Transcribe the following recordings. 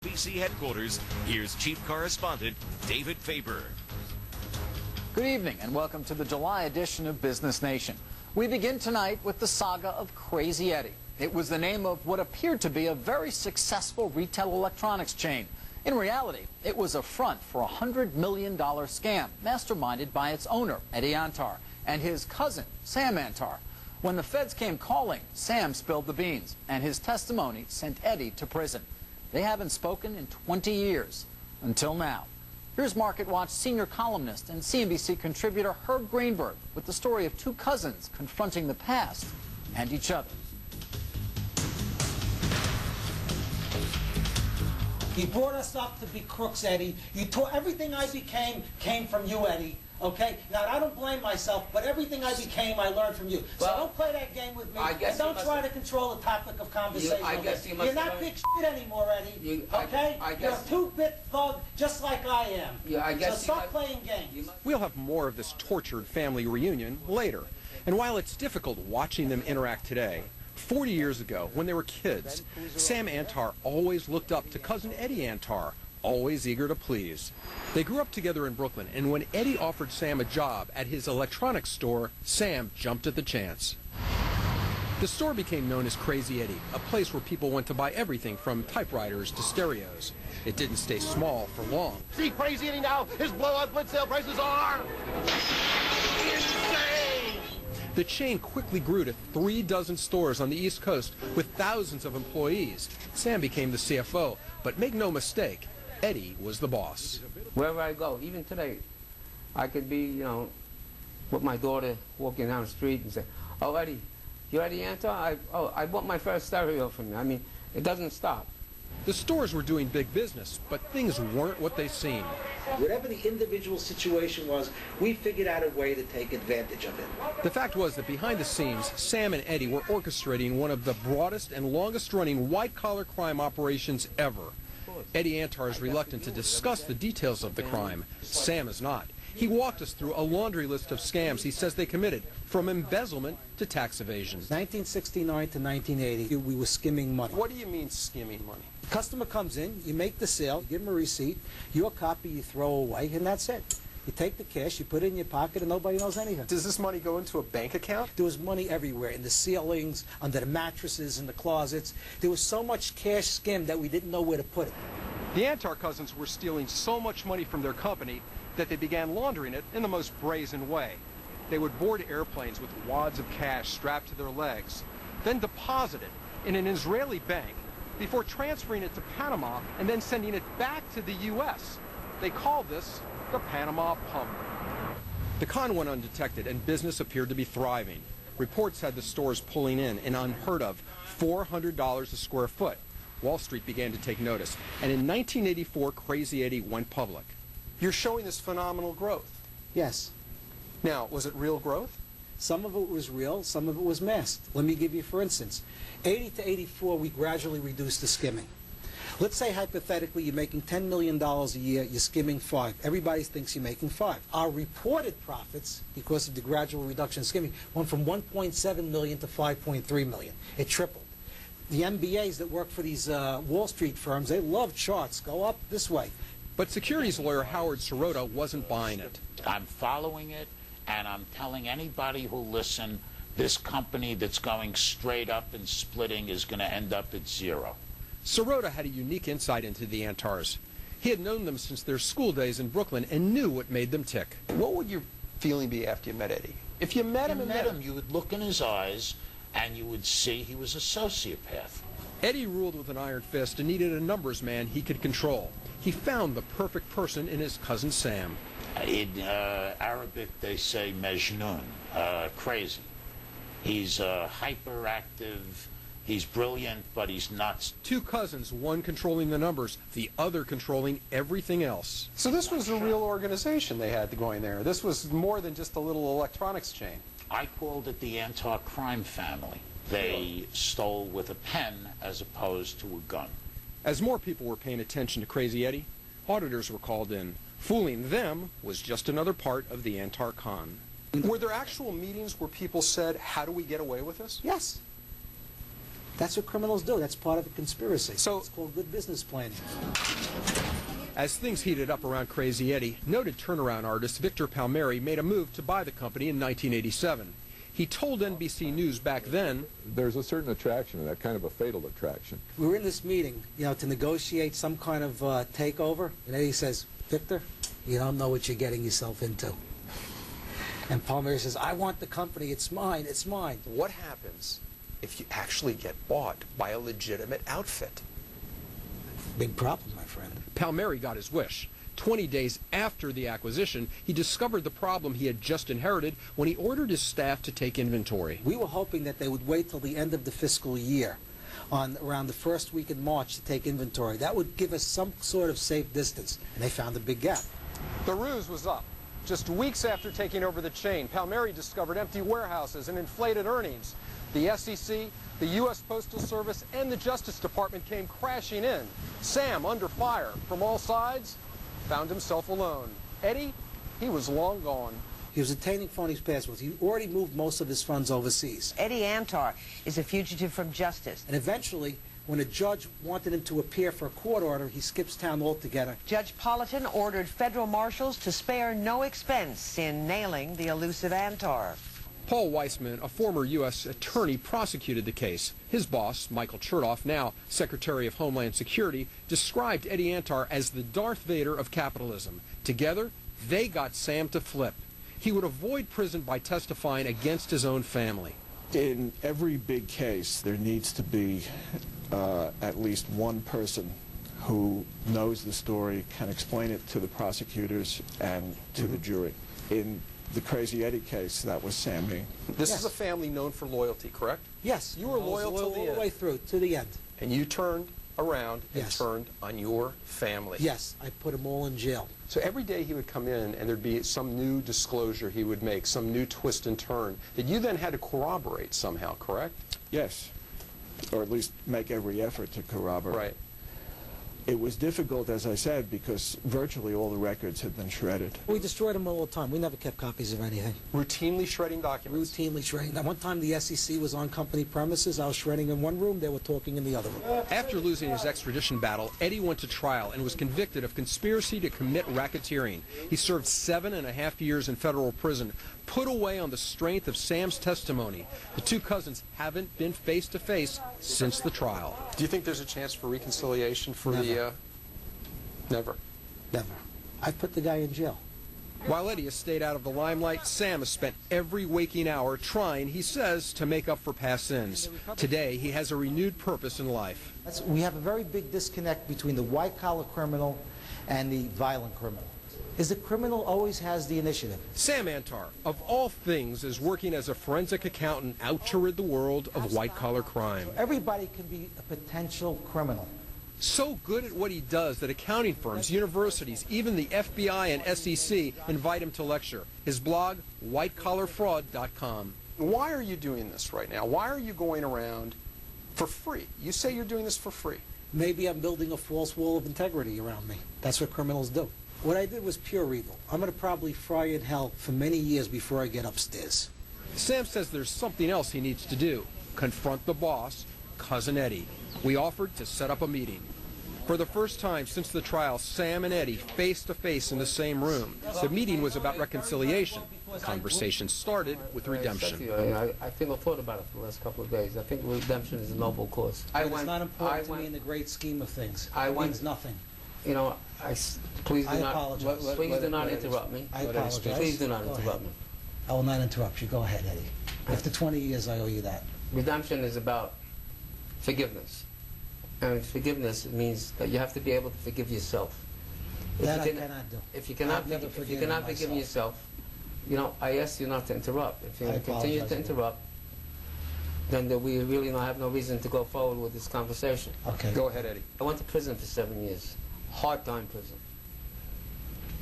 BC headquarters, here's Chief Correspondent David Faber. Good evening and welcome to the July edition of Business Nation. We begin tonight with the saga of Craze Eddie. It was the name of what appeared to be a very successful retail electronics chain. In reality, it was a front for a $100 million scam masterminded by its owner, Eddie Antar, and his cousin, Sam Antar. When the feds came calling, Sam spilled the beans, and his testimony sent Eddie to prison. They haven't spoken in 20 years, until now. Here's Market Watch senior columnist and CNBC contributor Herb Greenberg with the story of two cousins confronting the past and each other. You brought us up to be crooks, Eddie. You taught everything I became came from you, Eddie. Okay? Now, I don't blame myself, but everything I became, I learned from you. So don't play that game with me, and don't try to control the topic of conversation. You're not big shit anymore, Eddie. Okay? You're a two-bit thug, just like I am. So stop playing games. We'll have more of this tortured family reunion later. And while it's difficult watching them interact today, 40 years ago, when they were kids, Sam Antar always looked up to cousin Eddie Antar, always eager to please. They grew up together in Brooklyn, and when Eddie offered Sam a job at his electronics store, Sam jumped at the chance. The store became known as Craze Eddie, a place where people went to buy everything from typewriters to stereos. It didn't stay small for long. See Craze Eddie now? His blowout blitz sale prices are insane! The chain quickly grew to 3 dozen stores on the East Coast with thousands of employees. Sam became the CFO, but make no mistake, Eddie was the boss. Wherever I go, even today, I could be, with my daughter walking down the street and say, "Oh, Eddie, you Eddie Antar? I bought my first stereo from you." I mean, it doesn't stop. The stores were doing big business, but things weren't what they seemed. Whatever the individual situation was, we figured out a way to take advantage of it. The fact was that behind the scenes, Sam and Eddie were orchestrating one of the broadest and longest-running white-collar crime operations ever. Eddie Antar is reluctant to discuss the details of the crime. Sam is not. He walked us through a laundry list of scams he says they committed, from embezzlement to tax evasion. 1969 to 1980, we were skimming money. What do you mean skimming money? The customer comes in, you make the sale, give him a receipt, your copy you throw away, and that's it. You take the cash, you put it in your pocket, and nobody knows anything. Does this money go into a bank account? There was money everywhere, in the ceilings, under the mattresses, in the closets. There was so much cash skimmed that we didn't know where to put it. The Antar cousins were stealing so much money from their company that they began laundering it in the most brazen way. They would board airplanes with wads of cash strapped to their legs, then deposit it in an Israeli bank before transferring it to Panama and then sending it back to the U.S. They called this the Panama Pump. The con went undetected and business appeared to be thriving. Reports had the stores pulling in an unheard of $400 a square foot. Wall Street began to take notice, and in 1984, Craze Eddie went public. You're showing this phenomenal growth. Yes. Now, was it real growth? Some of it was real, some of it was masked. Let me give you, for instance, 80 to 84, we gradually reduced the skimming. Let's say, hypothetically, you're making $10 million a year, you're skimming 5. Everybody thinks you're making 5. Our reported profits, because of the gradual reduction in skimming, went from 1.7 million to 5.3 million. It tripled. The MBAs that work for these Wall Street firms, they love charts. Go up this way. But securities lawyer Howard Sirota wasn't buying it. I'm following it, and I'm telling anybody who'll listen, this company that's going straight up and splitting is going to end up at zero. Sirota had a unique insight into the Antars. He had known them since their school days in Brooklyn and knew what made them tick. What would your feeling be after you met Eddie? If you met him, you would look in his eyes and you would see he was a sociopath. Eddie ruled with an iron fist and needed a numbers man he could control. He found the perfect person in his cousin Sam. In Arabic, they say Majnun, crazy. He's hyperactive, he's brilliant, but he's nuts. Two cousins, one controlling the numbers, the other controlling everything else. So this was a real organization they had going there. This was more than just a little electronics chain. I called it the Antar crime family. They stole with a pen as opposed to a gun. As more people were paying attention to Craze Eddie, auditors were called in. Fooling them was just another part of the Antar con. Were there actual meetings where people said, how do we get away with this? Yes. That's what criminals do. That's part of a conspiracy. So it's called good business planning. as things heated up around Crazy Eddie, noted turnaround artist Victor Palmieri made a move to buy the company in 1987. He told NBC News back then, there's a certain attraction, and that kind of a fatal attraction. We were in this meeting, to negotiate some kind of takeover, and Eddie says, Victor, you don't know what you're getting yourself into. And Palmieri says, I want the company, it's mine, it's mine. What happens if you actually get bought by a legitimate outfit? Big problem, my friend. Palmieri got his wish. 20 days after the acquisition, he discovered the problem he had just inherited when he ordered his staff to take inventory. We were hoping that they would wait till the end of the fiscal year, around the first week in March, to take inventory. That would give us some sort of safe distance, and they found a big gap. the ruse was up. Just weeks after taking over the chain, Palmieri discovered empty warehouses and inflated earnings. The SEC, the U.S. Postal Service, and the Justice Department came crashing in. Sam, under fire from all sides, found himself alone. Eddie, he was long gone. He was obtaining phony passports. He already moved most of his funds overseas. Eddie Antar is a fugitive from justice. And eventually, when a judge wanted him to appear for a court order, he skips town altogether. Judge Politan ordered federal marshals to spare no expense in nailing the elusive Antar. Paul Weissman, a former U.S. attorney, prosecuted the case. His boss, Michael Chertoff, now Secretary of Homeland Security, described Eddie Antar as the Darth Vader of capitalism. Together, they got Sam to flip. He would avoid prison by testifying against his own family. In every big case, there needs to be at least one person who knows the story, can explain it to the prosecutors and to the jury. In the Crazy Eddie case, that was Sam me. This is a family known for loyalty, correct? Yes. You were loyal till the end. All the way through, to the end. And you turned around and Yes. turned on your family. Yes, I put them all in jail. So every day he would come in and there'd be some new disclosure he would make, some new twist and turn that you then had to corroborate somehow, correct? Yes, or at least make every effort to corroborate. Right. It was difficult, as I said, because virtually all the records had been shredded. We destroyed them all the time. We never kept copies of anything. Routinely shredding documents? Routinely shredding. Now, one time the SEC was on company premises. I was shredding in one room. They were talking in the other room. After losing his extradition battle, Eddie went to trial and was convicted of conspiracy to commit racketeering. He served 7.5 years in federal prison, put away on the strength of Sam's testimony. The two cousins haven't been face to face since the trial. Do you think there's a chance for reconciliation for Never. Never. Never. I put the guy in jail. While Eddie has stayed out of the limelight, Sam has spent every waking hour trying, he says, to make up for past sins. Today, he has a renewed purpose in life. We have a very big disconnect between the white-collar criminal and the violent criminal. Is the criminal always has the initiative. Sam Antar, of all things, is working as a forensic accountant out to rid the world of white-collar crime. Everybody can be a potential criminal. So good at what he does that accounting firms, universities, even the FBI and SEC invite him to lecture. His blog, whitecollarfraud.com. Why are you doing this right now? Why are you going around for free? You say you're doing this for free. Maybe I'm building a false wall of integrity around me. That's what criminals do. What I did was pure evil. I'm going to probably fry in hell for many years before I get upstairs. Sam says there's something else he needs to do. Confront the boss, Cousin Eddie. We offered to set up a meeting. For the first time since the trial, Sam and Eddie face-to-face in the same room. The meeting was about reconciliation. The conversation started with redemption. I think I've thought about it for the last couple of days. I think redemption is a noble cause. It's not important to me in the great scheme of things. It means nothing. You know, please do I not. apologize. Please do not interrupt me. I apologize. Please do not Go interrupt me. I will not interrupt you. Go ahead, Eddie. After 20 years, I owe you that. Redemption is about forgiveness. And forgiveness means that you have to be able to forgive yourself. That I cannot do. If you cannot forgive yourself, you know, I ask you not to interrupt. If you continue to interrupt, then we really have no reason to go forward with this conversation. Okay. Go ahead, Eddie. I went to prison for 7 years. Hard-time prison.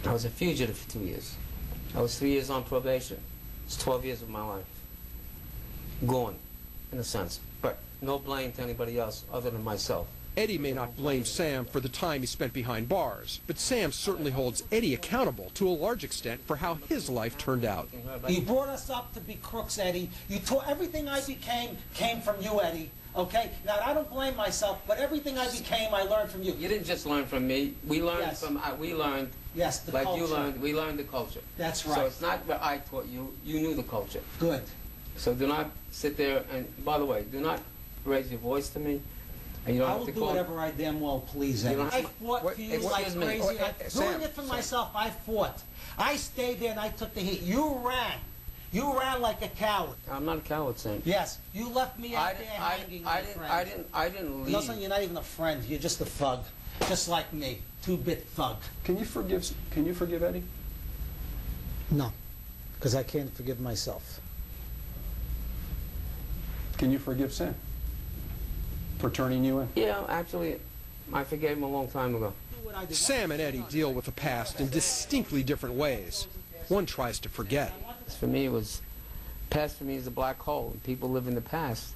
I was a fugitive for 2 years. I was 3 years on probation. It's 12 years of my life. Gone, in a sense. But no blame to anybody else other than myself. Eddie may not blame Sam for the time he spent behind bars, but Sam certainly holds Eddie accountable to a large extent for how his life turned out. You brought us up to be crooks, Eddie. You taught everything I became came from you, Eddie. Okay? Now, I don't blame myself, but everything I became, I learned from you. You didn't just learn from me. We learned Yes. from, we learned, Yes, the like culture. you learned, we learned the culture. That's So right. it's not what I taught you, you knew the culture. Good. So do not sit there and, by the way, do not raise your voice to me. And you don't I have will to do call. whatever I damn well please. You don't I have- fought what- for you like excuse me. crazy. Sam, Doing it for Sam. myself, I fought. I stayed there and I took the heat. You ran. You ran like a coward. I'm not a coward, Sam. Yes, you left me out I there didn't, hanging, my friend. I didn't leave. No, son, you're not even a friend. You're just a thug, just like me, 2-bit thug. Can you forgive Eddie? No, because I can't forgive myself. Can you forgive Sam for turning you in? Yeah, actually, I forgave him a long time ago. Sam and Eddie deal with the past in distinctly different ways. One tries to forget. For me, it was, past for me is a black hole. And people live in the past.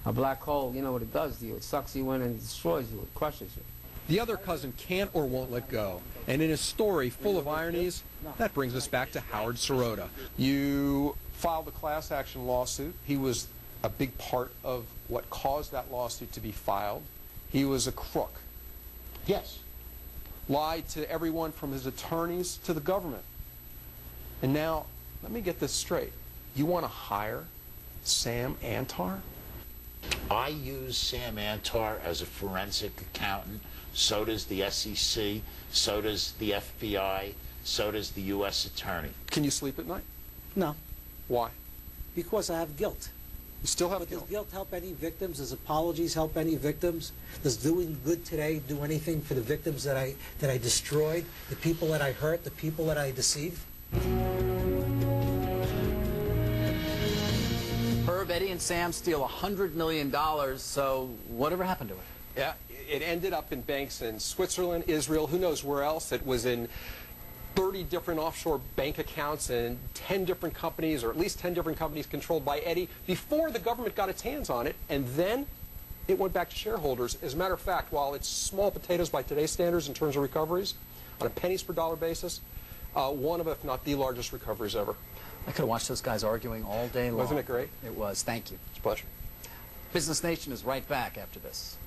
A black hole, you know what it does to you. It sucks you in and destroys you. It crushes you. The other cousin can't or won't let go. And in a story full of ironies, that brings us back to Howard Sirota. You filed a class action lawsuit. He was a big part of what caused that lawsuit to be filed. He was a crook. Yes. Lied to everyone from his attorneys to the government. And now, let me get this straight. You want to hire Sam Antar? I use Sam Antar as a forensic accountant. So does the SEC. So does the FBI. So does the U.S. Attorney. Can you sleep at night? No, Why? because I have guilt. You still have But does guilt. guilt help any victims? Does apologies help any victims? Does doing good today do anything for the victims that I destroyed, the people that I hurt, the people that I deceived? Herb, Eddie, and Sam steal $100 million, so whatever happened to it? Yeah, it ended up in banks in Switzerland, Israel, who knows where else. It was in 30 different offshore bank accounts and 10 different companies, or at least 10 different companies controlled by Eddie, before the government got its hands on it, and then it went back to shareholders. As a matter of fact, while it's small potatoes by today's standards in terms of recoveries, on a pennies per dollar basis, one of, if not the largest recoveries ever. I could have watched those guys arguing all day long. Wasn't it great? It was. Thank you. It's a pleasure. Business Nation is right back after this.